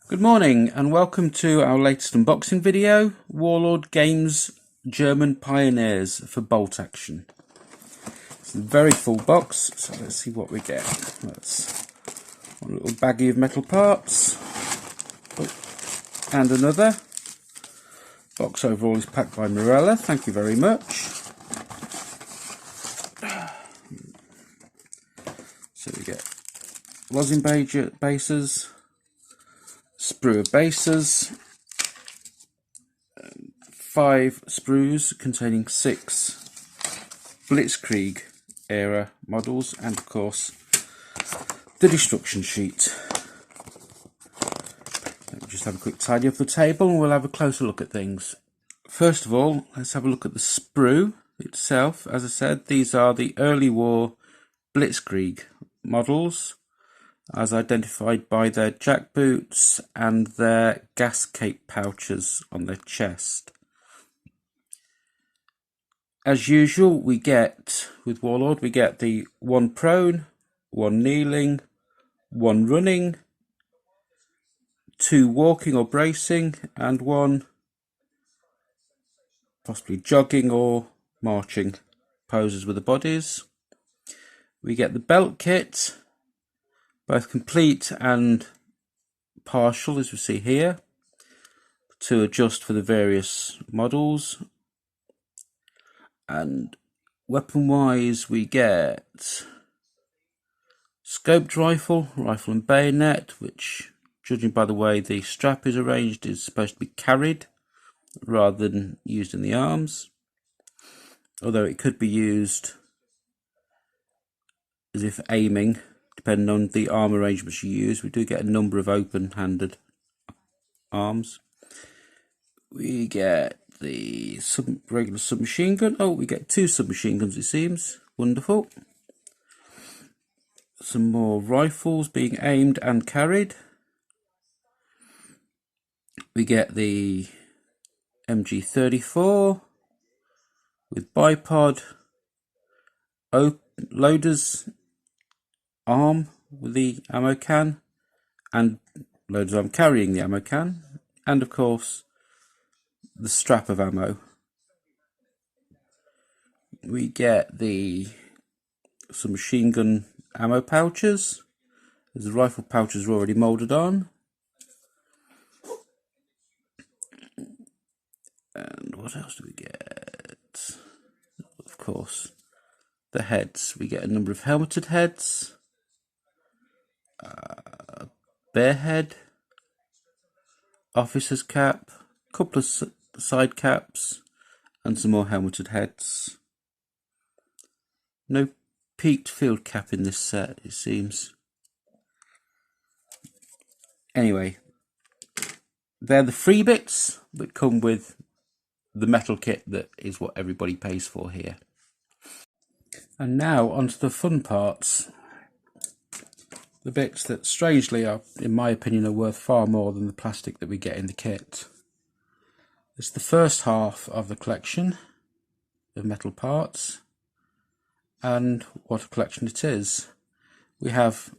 Good morning and welcome to our latest unboxing video, Warlord Games German Pioneers for bolt action. It's a very full box, so let's see what we get. That's one little baggie of metal parts, and another. Box overall is packed by Mirella, thank you very much. So we get rosin bases, sprue of bases, 5 sprues containing 6 Blitzkrieg era models, and of course the destruction sheet. Let me just have a quick tidy up the table and we'll have a closer look at things. First of all, let's have a look at the sprue itself. As I said, these are the early war Blitzkrieg models, as identified by their jackboots and their gas cape pouches on their chest. As usual, we get, with Warlord, we get the 1 prone, 1 kneeling, 1 running, 2 walking or bracing, and 1 possibly jogging or marching poses with the bodies. We get the belt kit, both complete and partial, as we see here, to adjust for the various models. And weapon wise, we get scoped rifle and bayonet, which, judging by the way the strap is arranged, is supposed to be carried rather than used in the arms, although it could be used as if aiming, depending on the arm arrangements you use. We do get a number of open-handed arms. We get the regular submachine gun. Oh, we get 2 submachine guns, it seems. Wonderful. Some more rifles being aimed and carried. We get the MG34 with bipod, loader's arm with the ammo can, and loader's arm carrying the ammo can, and of course the strap of ammo. We get the submachine gun ammo pouches, as the rifle pouches are already moulded on. And what else do we get? Of course, the heads. We get a number of helmeted heads, bear head, officer's cap, a couple of side caps, and some more helmeted heads. No peaked field cap in this set, it seems. Anyway, they're the free bits that come with the metal kit that is what everybody pays for here. And now onto the fun parts. The bits that strangely are, in my opinion, are worth far more than the plastic that we get in the kit. It's the first half of the collection of metal parts, and what a collection it is. We have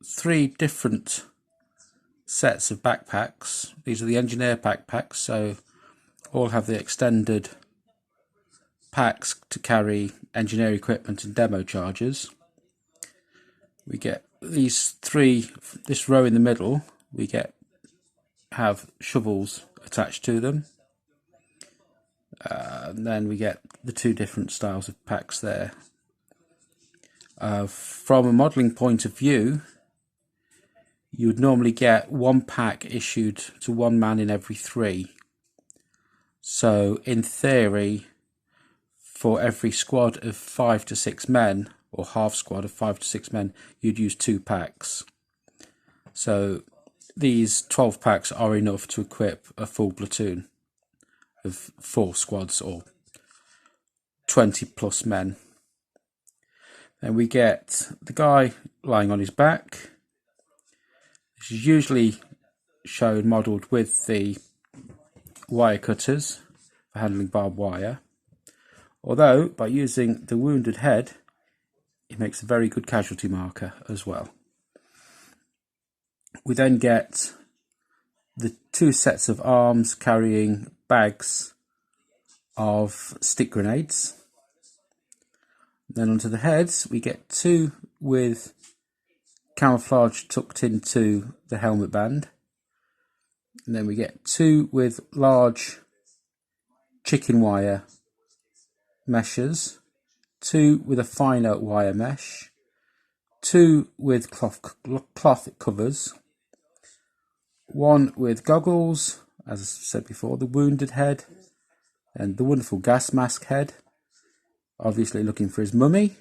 3 different sets of backpacks. These are the engineer backpacks, so all have the extended packs to carry engineer equipment and demo charges. We get these 3, this row in the middle, we have shovels attached to them. And then we get the 2 different styles of packs there. From a modelling point of view, you would normally get 1 pack issued to 1 man in every 3. So in theory, for every squad of 5 to 6 men, or half squad of 5 to 6 men, you'd use 2 packs. So these 12 packs are enough to equip a full platoon of 4 squads or 20 plus men. Then we get the guy lying on his back. This is usually shown modelled with the wire cutters for handling barbed wire, although by using the wounded head it makes a very good casualty marker as well. We then get the 2 sets of arms carrying bags of stick grenades. Then onto the heads we get 2 with camouflage tucked into the helmet band, and then we get 2 with large chicken wire meshes, 2 with a finer wire mesh, 2 with cloth covers, 1 with goggles, as I said before, the wounded head, and the wonderful gas mask head, obviously looking for his mummy,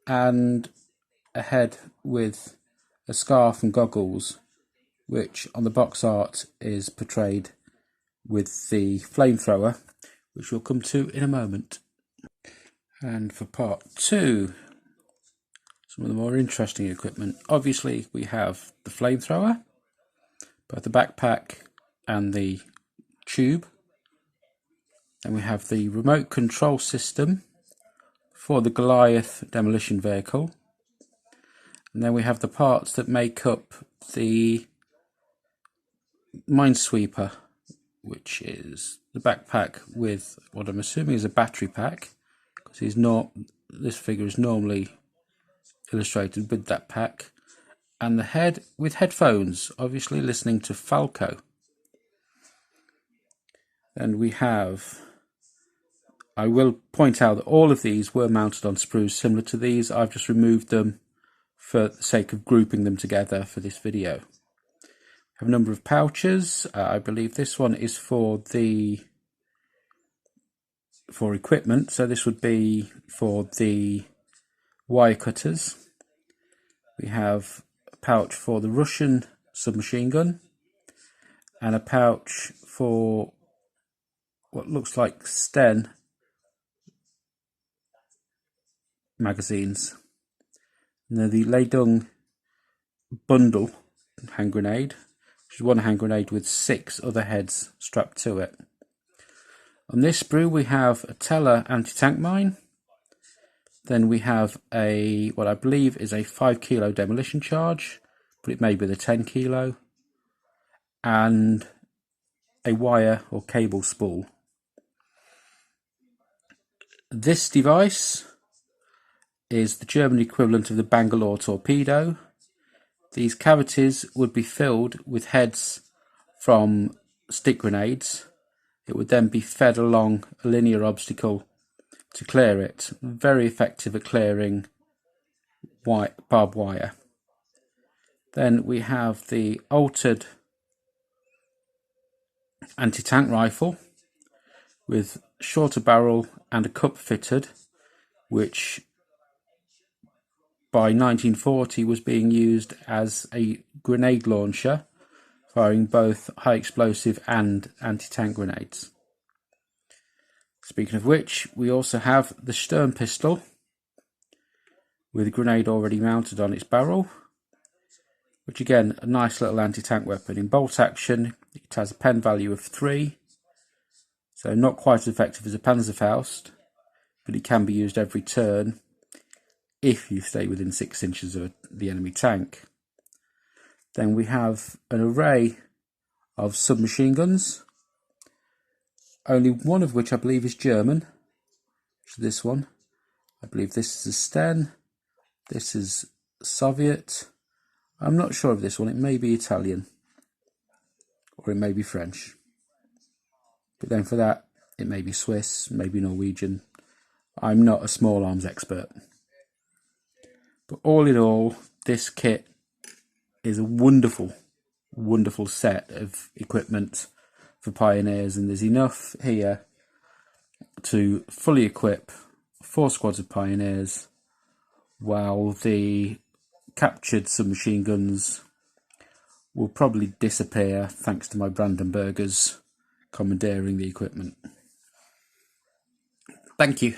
and a head with a scarf and goggles, which on the box art is portrayed with the flamethrower, which we'll come to in a moment. And for part 2, some of the more interesting equipment. Obviously we have the flamethrower, both the backpack and the tube. And we have the remote control system for the Goliath demolition vehicle. And then we have the parts that make up the minesweeper, which is the backpack with what I'm assuming is a battery pack, because this figure is normally illustrated with that pack, and the head with headphones, obviously listening to Falco. Then we have, I will point out that all of these were mounted on sprues similar to these. I've just removed them for the sake of grouping them together for this video. We have a number of pouches. I believe this one is for equipment, so this would be for the wire cutters. We have a pouch for the Russian submachine gun, and a pouch for what looks like Sten magazines. And then the Leidung bundle hand grenade, which is one hand grenade with 6 other heads strapped to it. On this sprue we have a Teller anti-tank mine. Then we have what I believe is a 5 kilo demolition charge, but it may be the 10 kilo, and a wire or cable spool. This device is the German equivalent of the Bangalore torpedo. These cavities would be filled with heads from stick grenades. It would then be fed along a linear obstacle to clear it. Very effective at clearing barbed wire. Then we have the altered anti-tank rifle with shorter barrel and a cup fitted, which by 1940 was being used as a grenade launcher, firing both high explosive and anti-tank grenades. Speaking of which, we also have the Sturm pistol with a grenade already mounted on its barrel, which again, a nice little anti-tank weapon. In bolt action, it has a pen value of 3, so not quite as effective as a Panzerfaust, but it can be used every turn if you stay within 6 inches of the enemy tank. Then we have an array of submachine guns, only one of which I believe is German, which is this one. I believe this is a Sten, this is Soviet. I'm not sure of this one, it may be Italian, or it may be French. But then for that, it may be Swiss, maybe Norwegian. I'm not a small arms expert. But all in all, this kit is a wonderful, wonderful set of equipment for Pioneers, and there's enough here to fully equip 4 squads of Pioneers, while the captured submachine guns will probably disappear thanks to my Brandenburgers commandeering the equipment. Thank you.